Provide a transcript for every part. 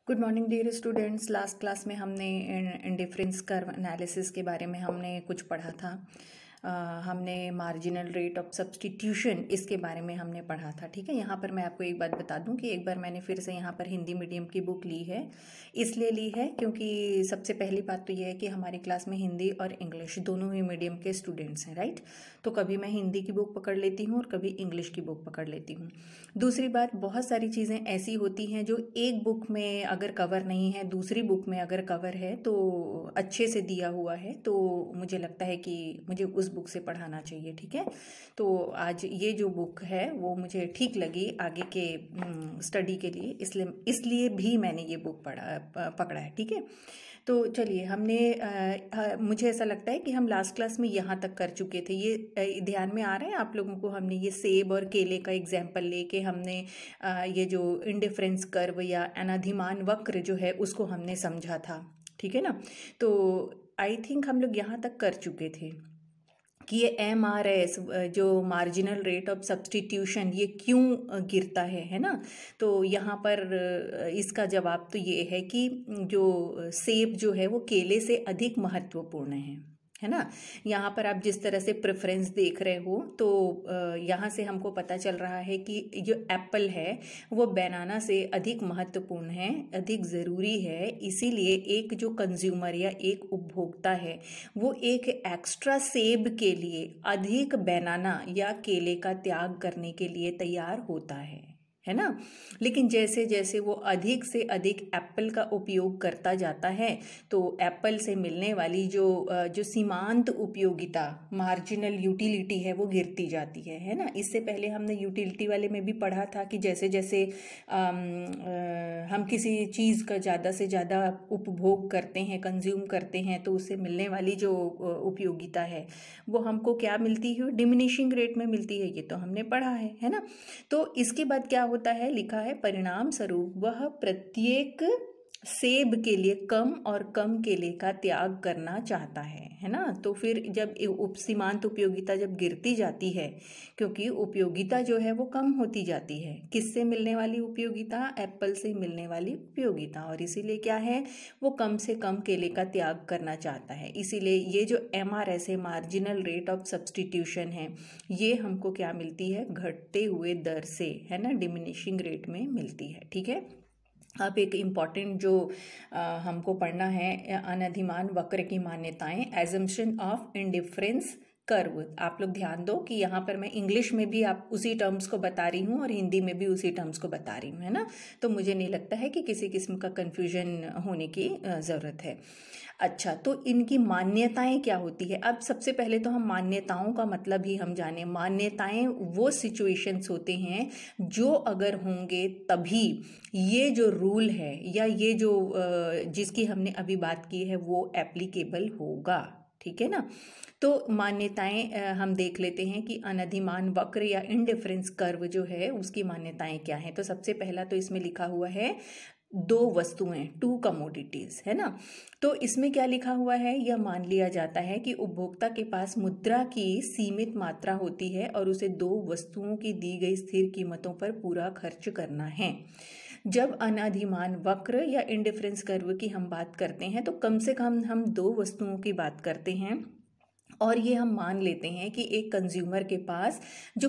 Good morning dear students. Last class में हमने indifference curve analysis के बारे में हमने कुछ पढ़ा था। हमने मार्जिनल रेट ऑफ सब्स्टिट्यूशन इसके बारे में हमने पढ़ा था। ठीक है, यहाँ पर मैं आपको एक बात बता दूं कि एक बार मैंने फिर से यहाँ पर हिंदी मीडियम की बुक ली है। इसलिए ली है क्योंकि सबसे पहली बात तो ये है कि हमारी क्लास में हिंदी और इंग्लिश दोनों ही मीडियम के स्टूडेंट्स हैं, राइट। तो कभी मैं हिंदी की बुक पकड़ लेती हूँ और कभी इंग्लिश की बुक पकड़ लेती हूँ। दूसरी बात, बहुत सारी चीज़ें ऐसी होती हैं जो एक बुक में अगर कवर नहीं है, दूसरी बुक में अगर कवर है तो अच्छे से दिया हुआ है, तो मुझे लगता है कि मुझे उस बुक से पढ़ाना चाहिए। ठीक है, तो आज ये जो बुक है वो मुझे ठीक लगी आगे के स्टडी के लिए, इसलिए भी मैंने ये बुक पकड़ा है। ठीक है, तो चलिए हमने मुझे ऐसा लगता है कि हम लास्ट क्लास में यहाँ तक कर चुके थे। ये ध्यान में आ रहा है आप लोगों को? हमने ये सेब और केले का एग्जाम्पल लेके हमने ये जो इंडिफरेंस कर्व या अनाधिमान वक्र जो है उसको हमने समझा था। ठीक है ना, तो आई थिंक हम लोग यहाँ तक कर चुके थे कि ये MRS जो मार्जिनल रेट ऑफ सब्स्टिट्यूशन ये क्यों गिरता है ना। तो यहाँ पर इसका जवाब तो ये है कि जो सेब जो है वो केले से अधिक महत्वपूर्ण है ना। यहाँ पर आप जिस तरह से प्रेफरेंस देख रहे हो तो यहाँ से हमको पता चल रहा है कि जो एप्पल है वो बनाना से अधिक महत्वपूर्ण है, अधिक ज़रूरी है। इसीलिए एक जो कंज्यूमर या एक उपभोक्ता है वो एक एक्स्ट्रा सेब के लिए अधिक बनाना या केले का त्याग करने के लिए तैयार होता है ना। लेकिन जैसे जैसे वो अधिक से अधिक एप्पल का उपयोग करता जाता है तो एप्पल से मिलने वाली जो सीमांत उपयोगिता, मार्जिनल यूटिलिटी है वो गिरती जाती है ना। इससे पहले हमने यूटिलिटी वाले में भी पढ़ा था कि जैसे जैसे हम किसी चीज़ का ज़्यादा से ज़्यादा उपभोग करते हैं, कंज्यूम करते हैं, तो उससे मिलने वाली जो उपयोगिता है वो हमको क्या मिलती है? डिमिनिशिंग रेट में मिलती है। ये तो हमने पढ़ा है ना। तो इसके बाद क्या होता है, लिखा है परिणाम स्वरूप वह प्रत्येक सेब के लिए कम और कम केले का त्याग करना चाहता है ना। तो फिर जब सीमांत उपयोगिता जब गिरती जाती है, क्योंकि उपयोगिता जो है वो कम होती जाती है, किससे मिलने वाली उपयोगिता? एप्पल से मिलने वाली उपयोगिता, और इसीलिए क्या है, वो कम से कम केले का त्याग करना चाहता है। इसीलिए ये जो MRS है, मार्जिनल रेट ऑफ सब्स्टिट्यूशन है, ये हमको क्या मिलती है? घटते हुए दर से, है ना, डिमिनिशिंग रेट में मिलती है। ठीक है, अब एक इम्पॉर्टेंट जो हमको पढ़ना है, अनधिमान वक्र की मान्यताएं, एजम्पशन ऑफ इंडिफरेंस कर्व। आप लोग ध्यान दो कि यहाँ पर मैं इंग्लिश में भी आप उसी टर्म्स को बता रही हूँ और हिंदी में भी उसी टर्म्स को बता रही हूँ, है ना। तो मुझे नहीं लगता है कि किसी किस्म का कन्फ्यूजन होने की ज़रूरत है। अच्छा, तो इनकी मान्यताएं क्या होती है? अब सबसे पहले तो हम मान्यताओं का मतलब ही हम जाने। मान्यताएं वो सिचुएशंस होते हैं जो अगर होंगे तभी ये जो रूल है या ये जो जिसकी हमने अभी बात की है वो एप्लीकेबल होगा। ठीक है ना, तो मान्यताएं हम देख लेते हैं कि अनधिमान वक्र या इंडिफरेंस कर्व जो है उसकी मान्यताएं क्या हैं। तो सबसे पहला तो इसमें लिखा हुआ है दो वस्तुएं, टू कमोडिटीज, है ना। तो इसमें क्या लिखा हुआ है? यह मान लिया जाता है कि उपभोक्ता के पास मुद्रा की सीमित मात्रा होती है और उसे दो वस्तुओं की दी गई स्थिर कीमतों पर पूरा खर्च करना है। जब अनधिमान वक्र या इंडिफरेंस कर्व की हम बात करते हैं तो कम से कम हम दो वस्तुओं की बात करते हैं, और ये हम मान लेते हैं कि एक कंज्यूमर के पास जो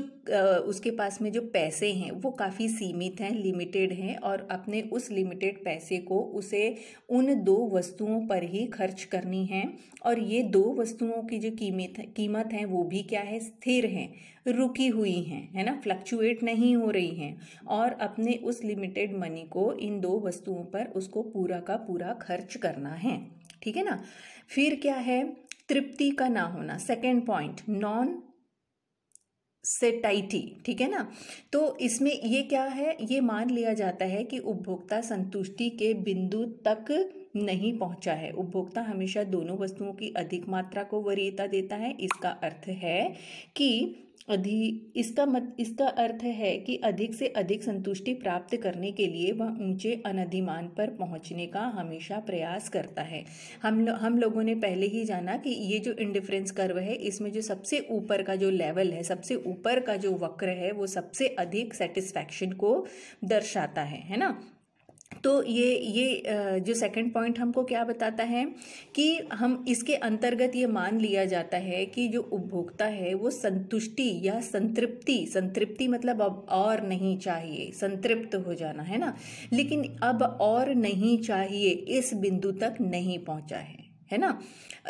उसके पास में जो पैसे हैं वो काफ़ी सीमित हैं, लिमिटेड हैं, और अपने उस लिमिटेड पैसे को उसे उन दो वस्तुओं पर ही खर्च करनी है। और ये दो वस्तुओं की जो कीमत है वो भी क्या है? स्थिर हैं, रुकी हुई हैं, है ना, फ्लक्चुएट नहीं हो रही हैं, और अपने उस लिमिटेड मनी को इन दो वस्तुओं पर उसको पूरा का पूरा खर्च करना है। ठीक है ना। फिर क्या है? तृप्ति का ना होना, सेकेंड पॉइंट, नॉन सेटाइटी। ठीक है ना, तो इसमें ये क्या है? ये मान लिया जाता है कि उपभोक्ता संतुष्टि के बिंदु तक नहीं पहुंचा है। उपभोक्ता हमेशा दोनों वस्तुओं की अधिक मात्रा को वरीयता देता है। इसका अर्थ है कि इसका अर्थ है कि अधिक से अधिक संतुष्टि प्राप्त करने के लिए वह ऊंचे अनधिमान पर पहुंचने का हमेशा प्रयास करता है। हम लोगों ने पहले ही जाना कि ये जो इंडिफरेंस कर्व है इसमें जो सबसे ऊपर का जो लेवल है, सबसे ऊपर का जो वक्र है वो सबसे अधिक सेटिस्फैक्शन को दर्शाता है ना। तो ये जो सेकंड पॉइंट हमको क्या बताता है कि हम इसके अंतर्गत ये मान लिया जाता है कि जो उपभोक्ता है वो संतुष्टि या संतृप्ति मतलब अब और नहीं चाहिए, संतृप्त हो जाना है ना, लेकिन अब और नहीं चाहिए इस बिंदु तक नहीं पहुंचा है ना।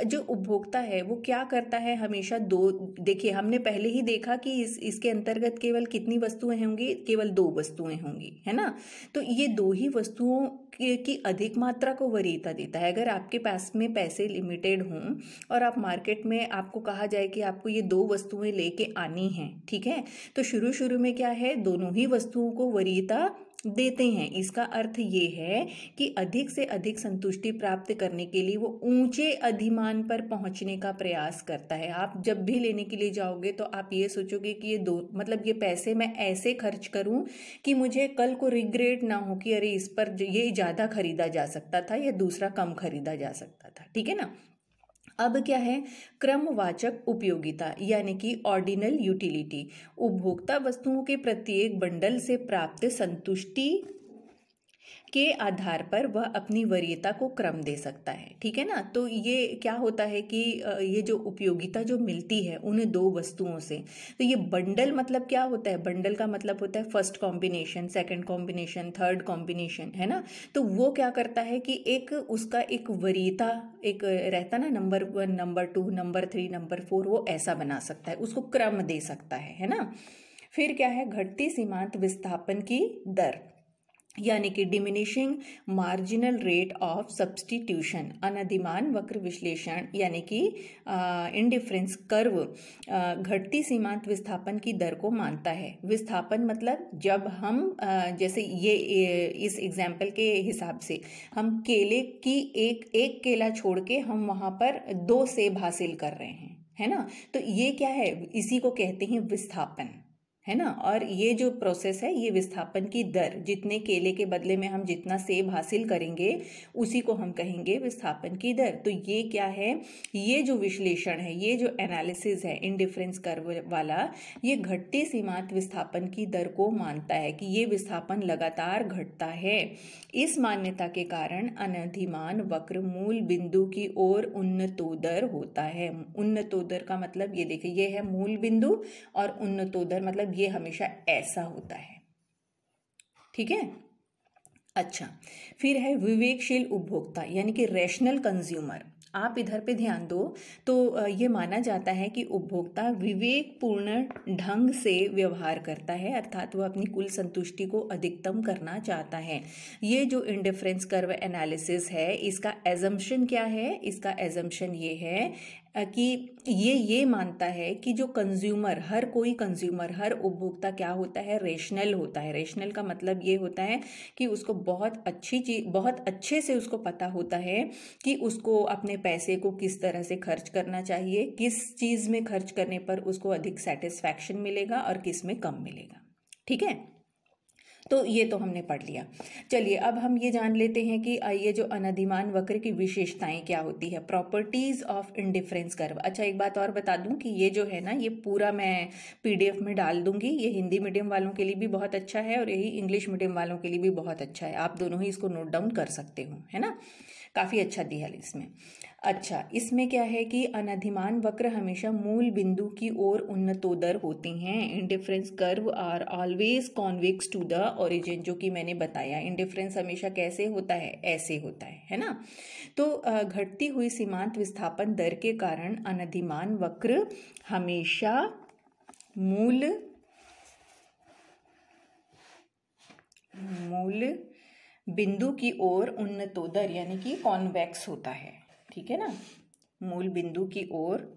जो उपभोक्ता है वो क्या करता है, हमेशा दो, देखिए हमने पहले ही देखा कि इसके अंतर्गत केवल कितनी वस्तुएं होंगी, केवल 2 वस्तुएं होंगी, है ना। तो ये 2 ही वस्तुओं की अधिक मात्रा को वरीयता देता है। अगर आपके पास में पैसे लिमिटेड हों और आप मार्केट में आपको कहा जाए कि आपको ये 2 वस्तुएं लेके आनी हैं, ठीक है, तो शुरू में क्या है, दोनों ही वस्तुओं को वरीयता देते हैं। इसका अर्थ ये है कि अधिक से अधिक संतुष्टि प्राप्त करने के लिए वो ऊंचे अधिमान पर पहुंचने का प्रयास करता है। आप जब भी लेने के लिए जाओगे तो आप ये सोचोगे कि ये पैसे मैं ऐसे खर्च करूं कि मुझे कल को रिग्रेट ना हो कि अरे इस पर ये ज़्यादा खरीदा जा सकता था या दूसरा कम खरीदा जा सकता था, ठीक है ना। अब क्या है, क्रमवाचक उपयोगिता यानी कि ऑर्डिनल यूटिलिटी। उपभोक्ता वस्तुओं के प्रत्येक बंडल से प्राप्त संतुष्टि के आधार पर वह अपनी वरीयता को क्रम दे सकता है, ठीक है ना। तो ये क्या होता है कि ये जो उपयोगिता जो मिलती है उन 2 वस्तुओं से, तो ये बंडल मतलब क्या होता है, बंडल का मतलब होता है first combination, second combination, third combination, है ना। तो वो क्या करता है कि एक उसका एक वरीयता एक रहता ना, नंबर 1, नंबर 2, नंबर 3, नंबर 4, वो ऐसा बना सकता है, उसको क्रम दे सकता है ना। फिर क्या है, घटती सीमांत विस्थापन की दर यानी कि diminishing marginal rate of substitution. अनधिमान वक्र विश्लेषण यानी कि इंडिफरेंस कर्व घटती सीमांत विस्थापन की दर को मानता है। विस्थापन मतलब जब हम जैसे ये इस एग्जाम्पल के हिसाब से हम केले की एक केला छोड़ के हम वहाँ पर 2 सेब हासिल कर रहे हैं, है ना। तो ये क्या है, इसी को कहते हैं विस्थापन, है ना। और ये जो प्रोसेस है, ये विस्थापन की दर, जितने केले के बदले में हम जितना सेब हासिल करेंगे उसी को हम कहेंगे विस्थापन की दर। तो ये क्या है, ये जो विश्लेषण है, ये जो एनालिसिस है इंडिफरेंस कर्व वाला, ये घटती सीमांत विस्थापन की दर को मानता है कि ये विस्थापन लगातार घटता है। इस मान्यता के कारण अनधिमान वक्र मूल बिंदु की ओर उन्नतोदर होता है। उन्नतोदर का मतलब ये देखिए, ये है मूल बिंदु और उन्नतोदर मतलब ये हमेशा ऐसा होता है, ठीक है। अच्छा, फिर है विवेकशील उपभोक्ता यानी कि रैशनल कंज्यूमर। आप इधर पे ध्यान दो तो ये माना जाता है कि उपभोक्ता विवेकपूर्ण ढंग से व्यवहार करता है, अर्थात वह अपनी कुल संतुष्टि को अधिकतम करना चाहता है। ये जो इंडिफरेंस कर्व एनालिसिस है, इसका एजम्पशन क्या है, इसका एजम्पशन ये है कि ये मानता है कि जो कंज्यूमर, हर कोई कंज्यूमर, हर उपभोक्ता क्या होता है, रेशनल होता है। रेशनल का मतलब ये होता है कि उसको बहुत अच्छी चीज, बहुत अच्छे से उसको पता होता है कि उसको अपने पैसे को किस तरह से खर्च करना चाहिए, किस चीज़ में खर्च करने पर उसको अधिक सेटिस्फैक्शन मिलेगा और किस में कम मिलेगा, ठीक है। तो ये तो हमने पढ़ लिया। चलिए अब हम ये जान लेते हैं कि ये जो अनधिमान वक्र की विशेषताएं क्या होती है, प्रॉपर्टीज ऑफ इंडिफरेंस कर्व। अच्छा, एक बात और बता दूं कि ये जो है ना, ये पूरा मैं PDF में डाल दूंगी। ये हिंदी मीडियम वालों के लिए भी बहुत अच्छा है और यही इंग्लिश मीडियम वालों के लिए भी बहुत अच्छा है। आप दोनों ही इसको नोट डाउन कर सकते हो, है ना, काफ़ी अच्छा दिया है इसमें। अच्छा, इसमें क्या है कि अनधिमान वक्र हमेशा मूल बिंदु की ओर उन्नतोदर होती हैं। Indifference curve are always convex to the origin, जो कि मैंने बताया। इंडिफरेंस हमेशा कैसे होता है, ऐसे होता है ना। तो घटती हुई सीमांत विस्थापन दर के कारण अनधिमान वक्र हमेशा मूल बिंदु की ओर उन्नतोदर यानी कि कॉन्वेक्स होता है, ठीक है ना। मूल बिंदु की ओर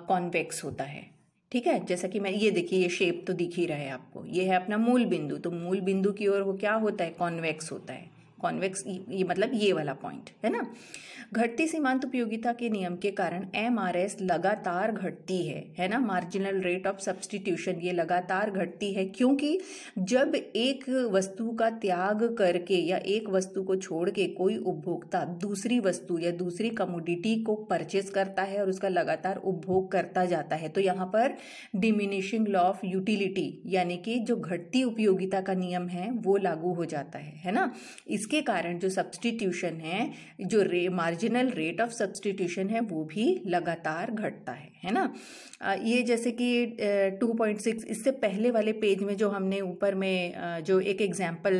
कॉन्वेक्स होता है, ठीक है। जैसा कि मैं, ये देखिए, ये शेप तो दिख ही रहा है आपको, ये है अपना मूल बिंदु। तो मूल बिंदु की ओर वो क्या होता है, कॉन्वेक्स होता है, कॉन्वेक्स ये मतलब ये वाला पॉइंट है ना। घटती सीमांत उपयोगिता के नियम के कारण MRS लगातार घटती है ना। मार्जिनल रेट ऑफ सब्स्टिट्यूशन ये लगातार घटती है, क्योंकि जब एक वस्तु का त्याग करके या एक वस्तु को छोड़ के कोई उपभोक्ता दूसरी वस्तु या दूसरी कमोडिटी को परचेस करता है और उसका लगातार उपभोग करता जाता है, तो यहाँ पर डिमिनिशिंग लॉ ऑफ यूटिलिटी यानी कि जो घटती उपयोगिता का नियम है वो लागू हो जाता है ना। इसके कारण जो सब्स्टिट्यूशन है, जो मार्जिनल रेट ऑफ सब्स्टिट्यूशन है वो भी लगातार घटता है ना। ये जैसे कि 2.6 इससे पहले वाले पेज में जो हमने ऊपर में जो एक एग्जाम्पल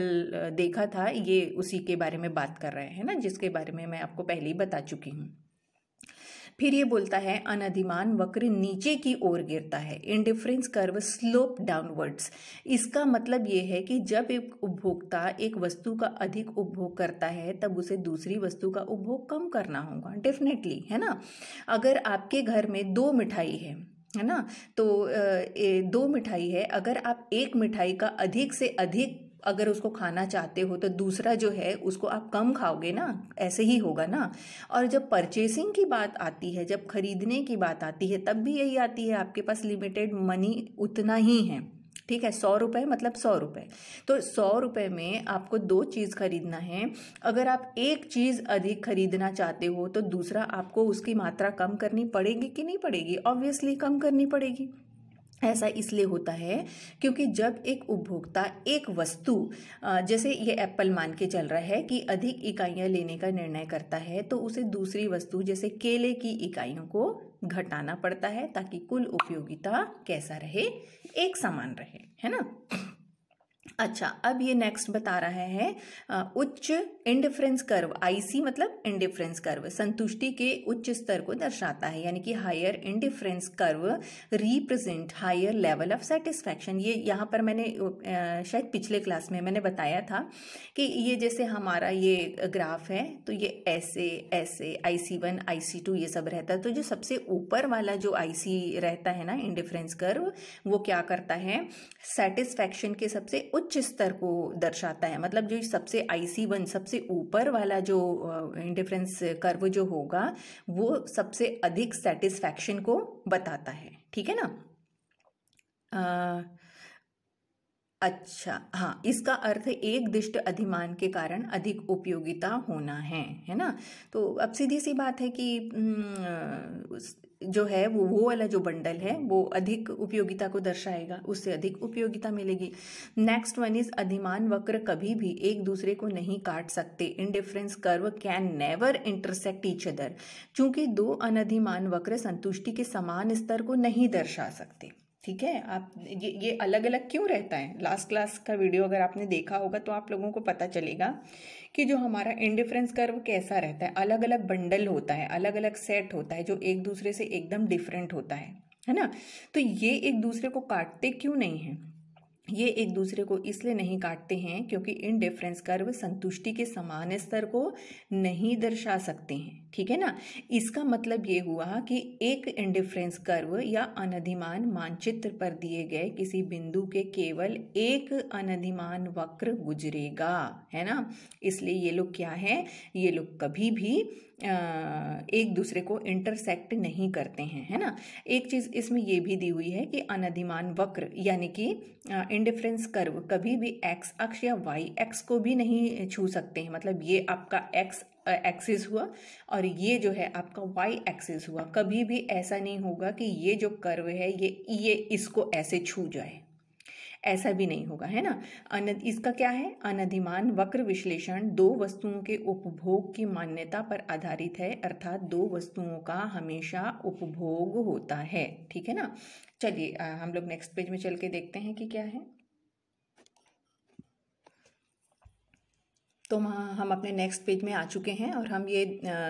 देखा था, ये उसी के बारे में बात कर रहे हैं ना, जिसके बारे में मैं आपको पहले ही बता चुकी हूँ। फिर ये बोलता है अनधिमान वक्र नीचे की ओर गिरता है, इंडिफरेंस कर्व स्लोप डाउनवर्ड्स। इसका मतलब ये है कि जब एक उपभोक्ता एक वस्तु का अधिक उपभोग करता है तब उसे दूसरी वस्तु का उपभोग कम करना होगा, डेफिनेटली, है ना। अगर आपके घर में 2 मिठाई है ना, तो 2 मिठाई है, अगर आप एक मिठाई का अधिक से अधिक अगर उसको खाना चाहते हो तो दूसरा जो है उसको आप कम खाओगे ना, ऐसे ही होगा ना। और जब परचेसिंग की बात आती है, जब खरीदने की बात आती है, तब भी यही आती है, आपके पास लिमिटेड मनी उतना ही है, ठीक है। 100 रुपये मतलब 100 रुपये, तो 100 रुपये में आपको 2 चीज़ खरीदना है। अगर आप एक चीज़ अधिक खरीदना चाहते हो तो दूसरा आपको उसकी मात्रा कम करनी पड़ेगी कि नहीं पड़ेगी? ऑब्वियसली कम करनी पड़ेगी। ऐसा इसलिए होता है क्योंकि जब एक उपभोक्ता एक वस्तु, जैसे ये एप्पल मान के चल रहा है कि अधिक इकाइयां लेने का निर्णय करता है, तो उसे दूसरी वस्तु जैसे केले की इकाइयों को घटाना पड़ता है ताकि कुल उपयोगिता कैसा रहे, एक समान रहे, है ना। अच्छा, अब ये नेक्स्ट बता रहा है उच्च इंडिफरेंस कर्व, IC मतलब इंडिफरेंस कर्व संतुष्टि के उच्च स्तर को दर्शाता है, यानी कि higher indifference curve represent higher level of satisfaction. ये यहाँ पर मैंने शायद पिछले क्लास में मैंने बताया था कि ये जैसे हमारा ये ग्राफ है, तो ये ऐसे ऐसे IC1 IC2 ये सब रहता है। तो जो सबसे ऊपर वाला जो IC रहता है ना, इंडिफरेंस कर्व, वो क्या करता है, सेटिस्फैक्शन के सबसे उच्च स्तर को दर्शाता है। मतलब जो सबसे IC1 सबसे ऊपर वाला जो इंडिफरेंस कर्व जो होगा वो सबसे अधिक सेटिस्फैक्शन को बताता है, ठीक है ना। अच्छा, हाँ, इसका अर्थ एक दिष्ट अधिमान के कारण अधिक उपयोगिता होना है ना। तो अब सीधी सी बात है कि जो है वो वाला जो बंडल है वो अधिक उपयोगिता को दर्शाएगा, उससे अधिक उपयोगिता मिलेगी। नेक्स्ट वन इज अधिमान वक्र कभी भी एक दूसरे को नहीं काट सकते, indifference curve can never intersect each other. चूंकि 2 अनधिमान वक्र संतुष्टि के समान स्तर को नहीं दर्शा सकते, ठीक है। आप ये अलग अलग क्यों रहता है, लास्ट क्लास का वीडियो अगर आपने देखा होगा तो आप लोगों को पता चलेगा कि जो हमारा इंडिफरेंस कर्व कैसा रहता है, अलग अलग बंडल होता है, अलग अलग सेट होता है जो एक दूसरे से एकदम डिफरेंट होता है ना। तो ये एक दूसरे को काटते क्यों नहीं है? ये एक दूसरे को इसलिए नहीं काटते हैं क्योंकि इंडिफरेंस कर्व संतुष्टि के समान स्तर को नहीं दर्शा सकते हैं, ठीक है ना। इसका मतलब ये हुआ कि एक इंडिफरेंस कर्व या अनधिमान मानचित्र पर दिए गए किसी बिंदु के केवल एक अनधिमान वक्र गुजरेगा, है ना। इसलिए ये लोग क्या है, ये लोग कभी भी एक दूसरे को इंटरसेक्ट नहीं करते हैं, है ना। एक चीज़ इसमें ये भी दी हुई है कि अनधिमान वक्र यानी कि इंडिफरेंस कर्व कभी भी एक्स अक्ष या वाई एक्स को भी नहीं छू सकते हैं। मतलब ये आपका एक्स एक्सिस हुआ और ये जो है आपका वाई एक्सिस हुआ, कभी भी ऐसा नहीं होगा कि ये जो कर्व है ये इसको ऐसे छू जाए, ऐसा भी नहीं होगा, है ना। इसका क्या है, अनधिमान वक्र विश्लेषण 2 वस्तुओं के उपभोग की मान्यता पर आधारित है, अर्थात 2 वस्तुओं का हमेशा उपभोग होता है, ठीक है ना। चलिए हम लोग नेक्स्ट पेज में चल के देखते हैं कि क्या है। तो हम अपने नेक्स्ट पेज में आ चुके हैं और हम ये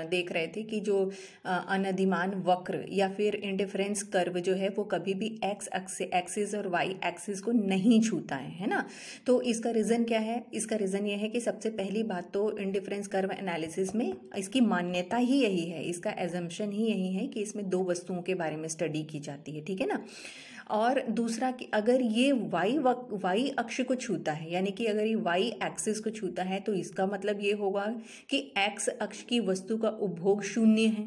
देख रहे थे कि जो अनधिमान वक्र या फिर इंडिफरेंस कर्व जो है वो कभी भी एक्स एक्सिस और वाई एक्सिस को नहीं छूता है ना। तो इसका रीज़न क्या है? इसका रीज़न ये है कि सबसे पहली बात तो इंडिफरेंस कर्व एनालिसिस में इसकी मान्यता ही यही है, इसका एजम्पशन ही यही है कि इसमें 2 वस्तुओं के बारे में स्टडी की जाती है, ठीक है ना। और दूसरा कि अगर ये वाई अक्ष को छूता है, यानी कि अगर ये वाई एक्सिस को छूता है, तो इसका मतलब ये होगा कि एक्स अक्ष की वस्तु का उपभोग शून्य है,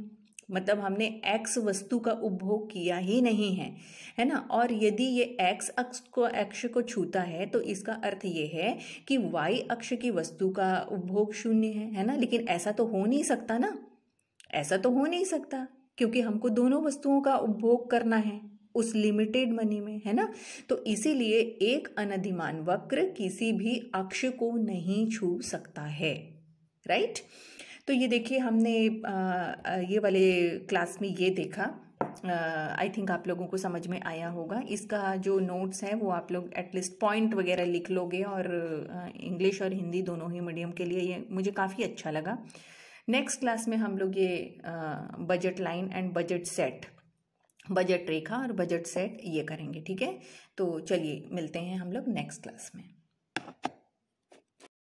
मतलब हमने एक्स वस्तु का उपभोग किया ही नहीं है ना। और यदि ये एक्स अक्ष को छूता है तो इसका अर्थ ये है कि वाई अक्ष की वस्तु का उपभोग शून्य है ना। लेकिन ऐसा तो हो नहीं सकता ना, ऐसा तो हो नहीं सकता, क्योंकि हमको दोनों वस्तुओं का उपभोग करना है उस लिमिटेड मनी में, है ना। तो इसीलिए एक अनधिमान वक्र किसी भी अक्ष को नहीं छू सकता है, राइट। तो ये देखिए हमने ये वाले क्लास में ये देखा। आई थिंक आप लोगों को समझ में आया होगा। इसका जो नोट्स है वो आप लोग एटलीस्ट पॉइंट वगैरह लिख लोगे, और इंग्लिश और हिंदी दोनों ही मीडियम के लिए ये मुझे काफ़ी अच्छा लगा। नेक्स्ट क्लास में हम लोग ये budget line and budget set, budget रेखा और बजट सेट ये करेंगे, ठीक है। तो चलिए मिलते हैं हम लोग नेक्स्ट क्लास में।